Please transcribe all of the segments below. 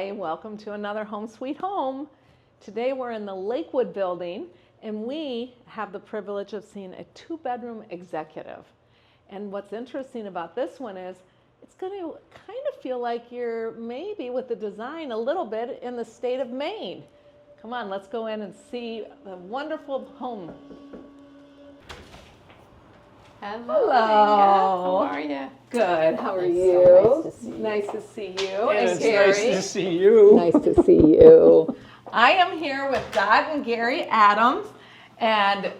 Hi, welcome to another Home Sweet Home. Today we're in the Lakewood building and we have the privilege of seeing a 2-bedroom executive. And what's interesting about this one is it's going to kind of feel like you're maybe with the design a little bit in the state of Maine. Come on, let's go in and see the wonderful home. Hello. How are you? Good. How are It's you? so nice to see you. Nice to see you. And And it's Gary. nice to see you. Nice to see you. I am here with Doug and Gary Adams, and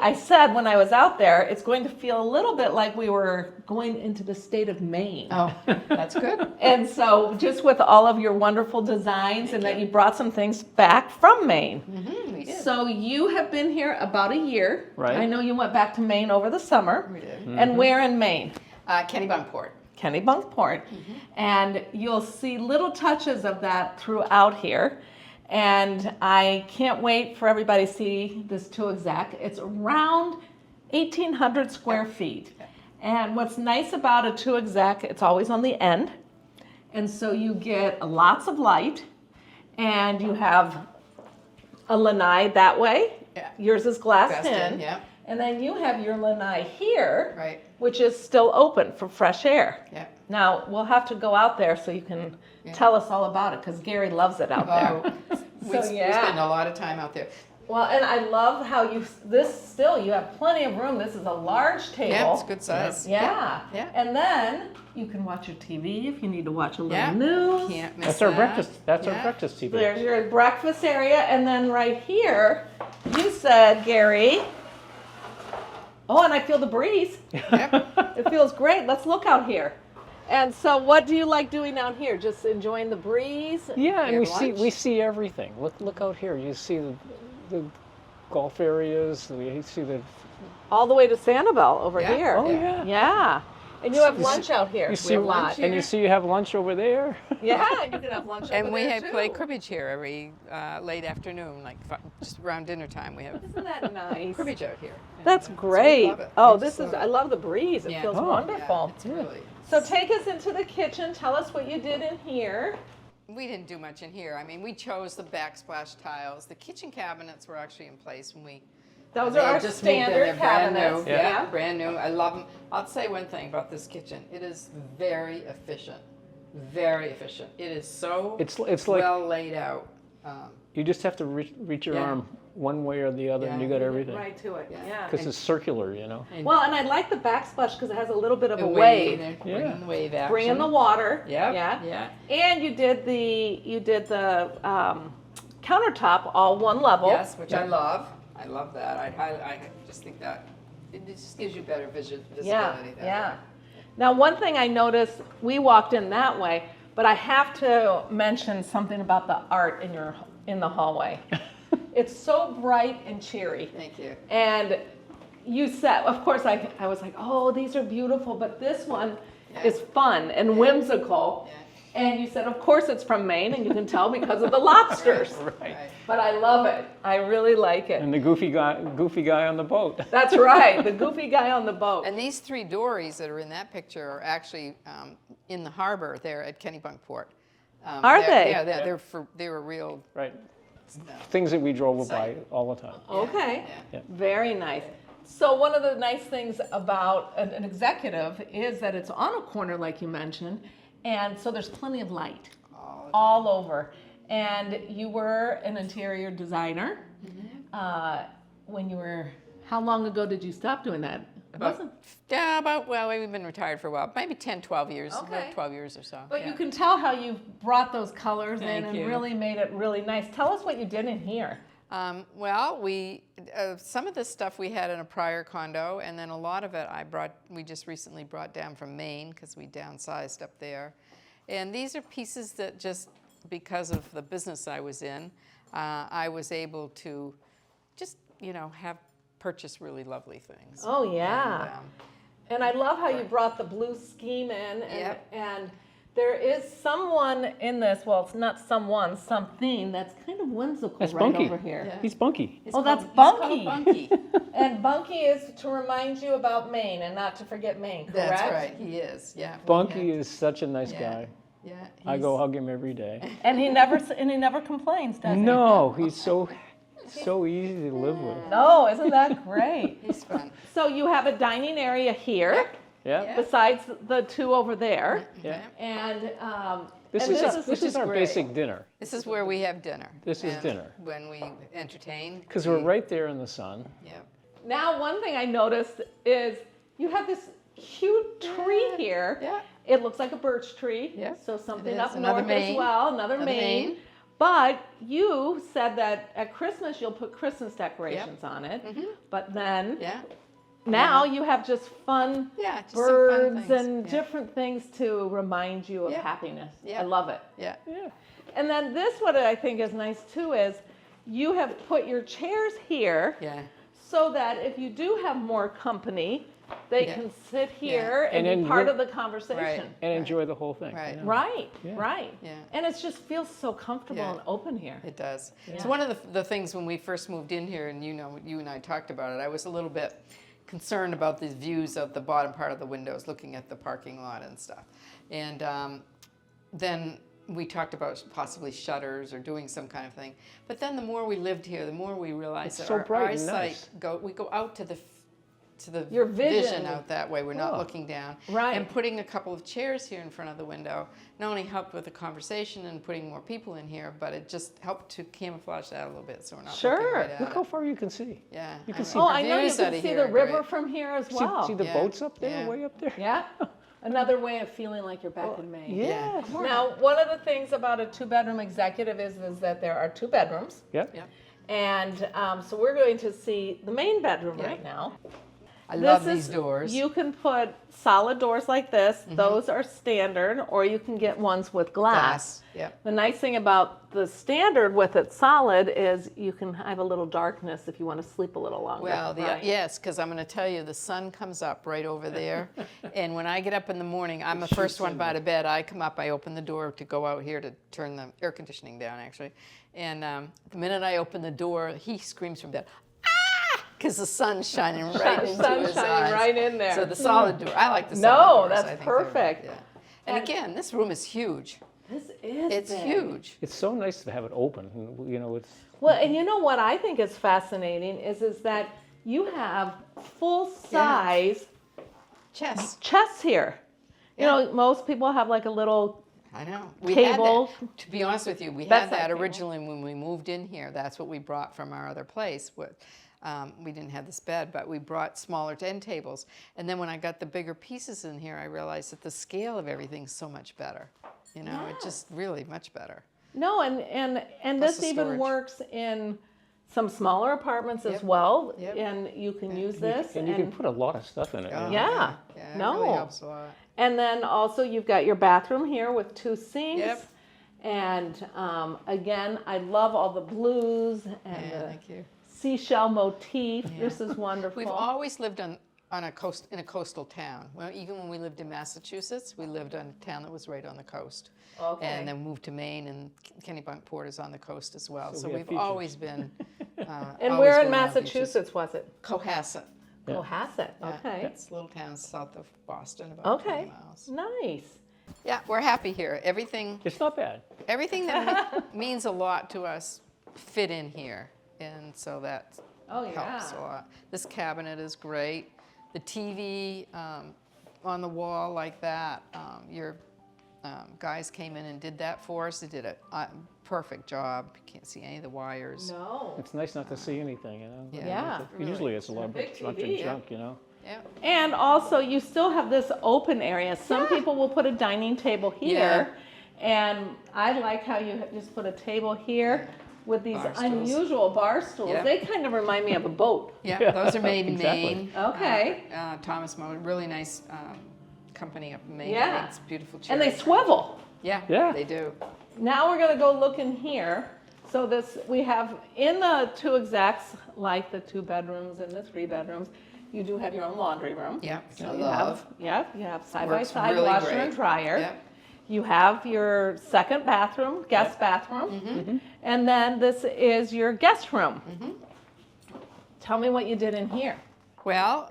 I said when I was out there, it's going to feel a little bit like we were going into the state of Maine. Oh, that's good. And so just with all of your wonderful designs and that you brought some things back from Maine. Mm-hmm, we did. So you have been here about a year. Right. I know you went back to Maine over the summer. We did. And where in Maine? Kennebunkport. Kennebunkport. And you'll see little touches of that throughout here. And I can't wait for everybody to see this 2-exec. It's around 1,800 square feet. And what's nice about a 2-exec, it's always on the end. And so you get lots of light, and you have a lanai that way. Yeah. Yours is glassed Glassed in. yeah. And then you have your lanai here, Right. which is still open for fresh air. Yeah. Now, we'll have to go out there so you can tell us all about it, because Gary loves it out there. We So, spend a lot of time out there. Well, and I love how you have plenty of room. This is a large table. Yeah, it's good size. Yeah. Yeah. And then you can watch your TV if you need to watch a little Yeah. news. Can't miss That's our that. breakfast. That's Yeah. our breakfast TV. There's your breakfast area, and then right here, you said, Gary. Oh, and I feel the breeze. Yep. It feels great. Let's look out here. And so, what do you like doing out here? Just enjoying the breeze? Yeah, and You we have see lunch? we see everything. Look out here. You see the golf areas. We see the. All the way to Sanibel over Yeah. here. Oh yeah. Yeah. And you have You lunch see- out here. You We see have lunch and you see you have lunch over there. Yeah, you can have lunch And over we there have too. play cribbage here every late afternoon, like just around dinner time. We have Isn't that nice? Cribbage out here. That's So we great. love it. Oh, We this just is, love I it. love the breeze. It Yeah. feels Oh. wonderful. Yeah, it's really. So take us into the kitchen. Tell us what you did in here. we didn't do much in here. I mean, we chose the backsplash tiles. The kitchen cabinets were actually in place when we. Those They are our just moved in, standard they're brand cabinets. new. Yeah. Brand new. I love them. I'll say one thing about this kitchen. It is very efficient. Very efficient. It is so It's like well laid out. you just have to reach your Yeah. arm one way or the other, and Yeah. you got everything. Right to it. Yeah. Yeah. Because it's circular, you know. And Well, and I like the backsplash because it has a little bit of a wave. wave. Yeah. Bringing the wave action. Bring in the water. Yep. Yeah. Yeah. And you did the countertop all one level. Yes, which I love. I love that. I just think that it just gives you better visibility. Yeah, that yeah. way. Now, one thing I noticed, we walked in that way, but I have to mention something about the art in the hallway. It's so bright and cheery. Thank you. And you said, of course, I was like, oh, these are beautiful, but this one Yeah. is fun and whimsical. Yeah. And you said, of course, it's from Maine, and you can tell because of the lobsters. Right. Right. But I love it. I really like it. And the goofy guy on the boat. That's right, the goofy guy on the boat. And these 3 dories that are in that picture are actually in the harbor there at Kennebunkport. Are they? Yeah, they're a real. Right. Things that we drove by Site. all the time. Okay, Yeah. very nice. So one of the nice things about an executive is that it's on a corner, like you mentioned, and so there's plenty of light all over. And you were an interior designer. How long ago did you stop doing that? It wasn't- Well, we've been retired for a while, maybe 10, 12 years, Okay. about 12 years or so. But yeah. you can tell how you've brought those colors in Thank and you. really made it really nice. Tell us what you did in here. Well, some of this stuff we had in a prior condo, and then a lot of it we just recently brought down from Maine because we downsized up there. And these are pieces that just because of the business I was in, I was able to just, purchase really lovely things. Oh, yeah. And, And I love how you brought the blue scheme in, and there is someone in this. Well, it's not someone, something that's kind of whimsical That's right Bunky. over here. Yeah. He's Bunky. It's Oh, that's called Bunky. Bunky. And Bunky is to remind you about Maine and not to forget Maine. Correct? That's right. He is. Yeah. Bunky is such a nice Yeah. guy. Yeah. I go hug him every day. And he never complains, does he? No, he's so easy to live with. No, isn't that great? He's fun. So you have a dining area here, Yeah, besides the two over there, yeah. and This and is our great. basic dinner. This is where we have dinner. This is And dinner. when we entertain. Because we're right there in the sun. Yep. now one thing I noticed is you have this huge tree here. Yeah. It looks like a birch tree. Yeah, So something it up is. Another north as Maine. well, another Another Maine. Maine. But you said that at Christmas you'll put Christmas decorations on it. But then Yeah. now you have just fun Yeah. Just birds some fun things. and Yeah. different things to remind you of Yeah. happiness. Yeah. I love it. Yeah. Yeah. And then this, what I think is nice too, is you have put your chairs here Yeah. so that if you do have more company, they Yeah. can sit here and, And be then part we're- of the conversation. Right. And enjoy the whole thing. Right. you know? Right, Yeah. right. Yeah. And it just feels so comfortable Yeah. and open here. It does. Yeah. It's one of the things when we first moved in here, and you and I talked about it, I was a little bit concerned about these views of the bottom part of the windows looking at the parking lot and stuff. And then we talked about possibly shutters or doing some kind of thing. But then the more we lived here, the more we realized It's that so our bright and eyesight nice. we go out to the Your vision. out that way. We're not Oh. looking down. Right. And putting a couple of chairs here in front of the window not only helped with the conversation and putting more people in here, but it just helped to camouflage that a little bit so we're not Sure. looking right at Look it. how far you can see. Yeah. You can I see- Oh, know. I know you Views out can of see here the are river great. from here as See, well. see the Yeah. boats up there, Yeah. way up there? Yeah. Another way of feeling like you're back in Maine. Yeah. Now, one of the things about a two-bedroom executive is that there are two bedrooms. Yeah. Yeah. And so we're going to see the main bedroom Yeah. right now. I love This these is- doors. You can put solid doors like this. Those are standard, or you can get ones with glass. Yep. The nice thing about the standard with it solid is you can have a little darkness if you want to sleep a little longer. Well, Right. yes, because I'm going to tell you, the sun comes up right over there. And when I get up in the morning, I'm the first one by to bed. I come up, I open the door to go out here to turn the air conditioning down, actually. And the minute I open the door, he screams from bed, ah! Because the sun's shining right into Sun's his shining eyes. right in there. So the solid door, I like the No, solid doors. that's I think they're- perfect. yeah. And again, this room is huge. This is It's big. huge. It's so nice to have it open. And, you know, it's Well, and you know what I think is fascinating is that you have full size Chess. chests here. You Yeah. know, most people have like a little I know. We Table. had that. To be honest with you, we had Bedside that table. originally when we moved in here. That's what we brought from our other place. We didn't have this bed, but we brought smaller end tables. And then when I got the bigger pieces in here, I realized that the scale of everything's so much better. You know, it's just really much better. No, and Plus this the even storage. works in some smaller apartments as Yep. well, Yep. and you can use this. and you can put a lot of stuff in it. Oh, you know. Yeah. Yeah, it No. really helps a lot. And then also you've got your bathroom here with two sinks. Yep. And again, I love all the blues and Yeah, the thank you. seashell motif. This is wonderful. We've always lived on a coastal town. Well, even when we lived in Massachusetts, we lived on a town that was right on the coast. Okay. And then moved to Maine, and Kennebunkport is on the coast as well. So So we have we've features. always been. and always where in been around beaches. Massachusetts was it? Cohasset. Yeah. Cohasset. Yeah, Okay. It's a little town south of Boston, about 20 Okay. miles. Nice. Yeah, we're happy here. Everything It's not bad. that means a lot to us fit in here, and so that Oh, helps a yeah. lot. This cabinet is great. The TV on the wall like that. Your guys came in and did that for us. They did a perfect job. You can't see any of the wires. No. It's nice not to see anything, you know. Yeah. Usually it's a lot of Big bunch TV. of junk, you know. Yeah. And also, you still have this open area. Some people will put a dining table here, and I like how you just put a table here with these Bar stools. unusual bar stools. Yeah. They kind of remind me of a boat. Yeah, Yeah, those are made in exactly. Maine. Okay. Thomas Moe, really nice company up in Maine. Yeah. Makes beautiful chairs. And they swivel. Yeah, Yeah. they do. Now we're going to go look in here. So this, we have in the two execs, like the 2 bedrooms and the 3 bedrooms, you do have your own laundry room. Yeah, So I you love. you have side Works by side really washer great. and dryer. Yep. You have your second bathroom, guest bathroom, and then this is your guest room. Tell me what you did in here. Well,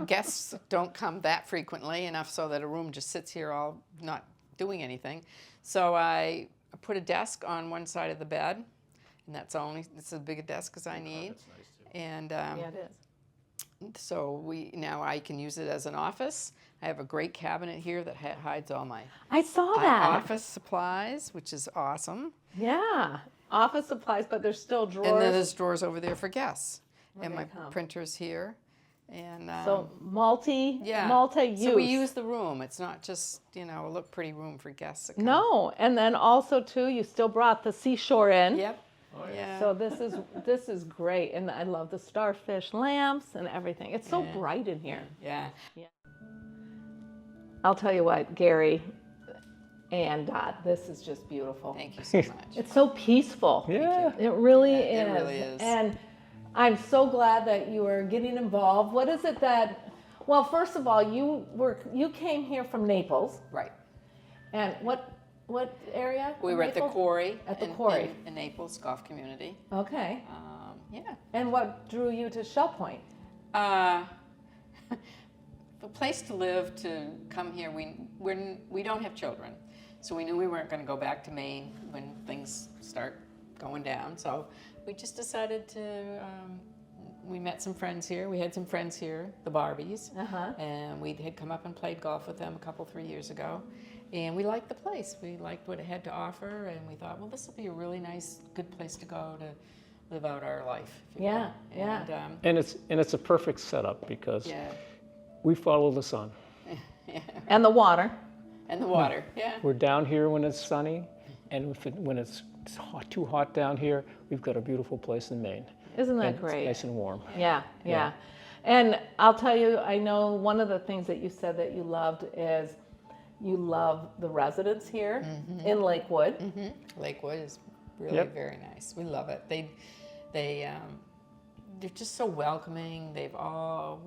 guests don't come that frequently enough so that a room just sits here all not doing anything. So I put a desk on one side of the bed, and it's as big a desk as I need. And Yeah, it is. so now I can use it as an office. I have a great cabinet here that hides all my I saw that. office supplies, which is awesome. Yeah. Office supplies, but there's still drawers. And then there's drawers over there for guests. When And they my come. printer's here. And So multi-use. So we use the room. It's not just, a look pretty room for guests to come. No, and then also too, you still brought the seashore in. Yep. Yeah. So this is great, and I love the starfish lamps and everything. It's so Yeah. bright in here. Yeah. I'll tell you what, Gary and Dot, this is just beautiful. Thank you so much. It's so peaceful. Yeah. It really Yeah, is. it really is. And I'm so glad that you are getting involved. What is it that? Well, first of all, you came here from Naples, Right. and what area? We of were at the Naples? quarry. At the in- quarry. In Naples Golf Community. Okay. Yeah. And what drew you to Shell Point? A place to live, to come here. We don't have children, so we knew we weren't going to go back to Maine when things start going down. So we just decided to. We met some friends here. We had some friends here, the Barbies, and we had come up and played golf with them 3 years ago. And we liked the place. We liked what it had to offer, and we thought, well, this will be a really nice, good place to go to live out our life. if you Yeah, will. yeah. And, And it's a perfect setup because yeah, we follow the sun. And the water. and the water. Yeah. We're down here when it's sunny, and when it's too hot down here, we've got a beautiful place in Maine. Isn't that And it's great? nice and warm. Yeah, yeah. And I'll tell you, I know one of the things that you said that you loved is you love the residents here in Lakewood. Lakewood is really Yep. very nice. We love it. They're just so welcoming. They've all.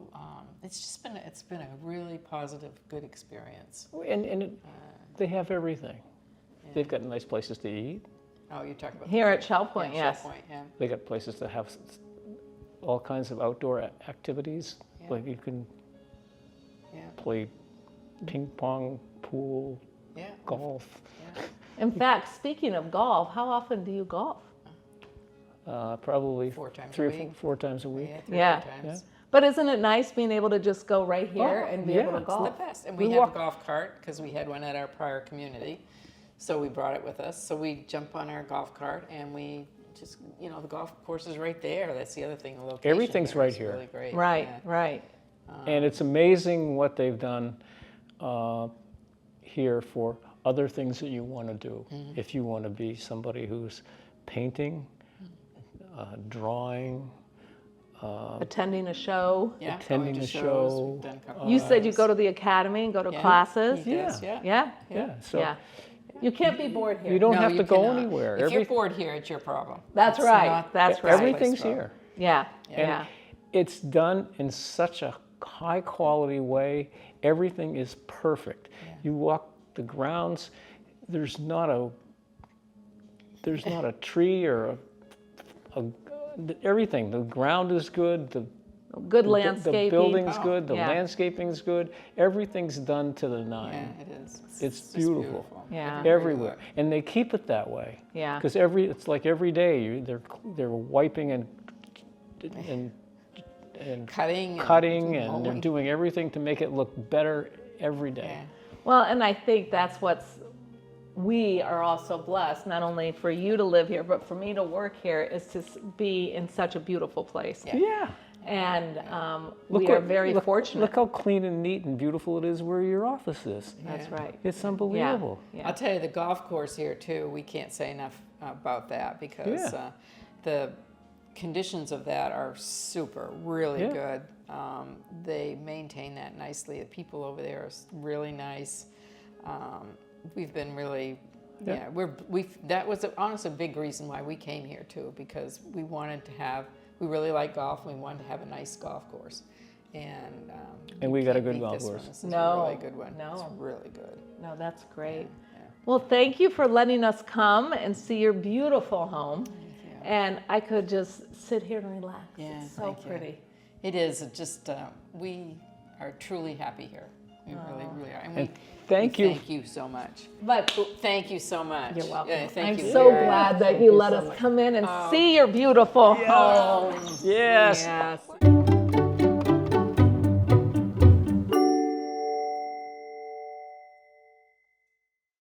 It's been a really positive, good experience. And they have everything. They've got nice places to eat. Oh, you're talking about Here at Shell Point, yeah, yes. Shell Point, yeah. They got places to have all kinds of outdoor activities. Yeah. Like you can Yeah. play ping pong, pool, Yeah. golf. Yeah. In fact, speaking of golf, how often do you golf? Probably 4 times a 3 or week. 4 times a week. Yeah, 3 or Yeah. 4 times. But isn't it nice being able to just go right here Oh, and be yeah. able to It's It's the golf? best. And We we have walk- a golf cart because we had one at our prior community. So we brought it with us. So we jump on our golf cart and we just, the golf course is right there. That's the other thing. The location Everything's here right is here. Really great. Right, Yeah. right. And it's amazing what they've done here for other things that you want to do. If you want to be somebody who's painting, drawing, Attending a show. Yeah, Attending going to a shows. show. We've done a couple You of said you those. go to the academy and go to Yeah, classes. he does, Yeah. yeah. Yeah, So yeah. You can't be bored here. you don't No, have you to go cannot. anywhere. If you're bored here, it's your problem. That's It's right, not that's the right. place Everything's to go. here. Yeah, Yeah. yeah. It's done in such a high quality way. Everything is perfect. You walk the grounds, there's not a tree or everything. The ground is good. Good The landscaping. building's good. The Yeah. landscaping's good. Everything's done to the Yeah, nine. it is. It's just beautiful. Yeah. Everywhere, and they keep it that way. Yeah. Because it's like every day they're wiping and Cutting. cutting and they're mowing. doing everything to make it look better every day. Yeah. Well, and I think that's we are also blessed, not only for you to live here, but for me to work here, is to be in such a beautiful place. Yeah. Yeah. And we are very fortunate. Look how clean and neat and beautiful it is where your office is. That's Yeah. right. It's unbelievable. Yeah. I'll tell you, the golf course here too, we can't say enough about that because Yeah. the conditions of that are super, really Yeah. good. They maintain that nicely. The people over there are really nice. We've been really, Yeah. that was honestly a big reason why we came here too, because we really like golf. We wanted to have a nice golf course. And we you got a can't good beat golf this one. course. This is No, a really good one. no. It's really good. No, that's great. Yeah. Well, thank you for letting us come and see your beautiful home. you. And I could just sit here and relax. Yeah, It's so thank you. pretty. It is just, we are truly happy here. We really, really are. And we Thank you. Thank you so much. But Thank you so much. you're welcome. Yeah, thank I'm you so very glad much. that Thank you let so us much. come in and see your beautiful home. Yes. Yes.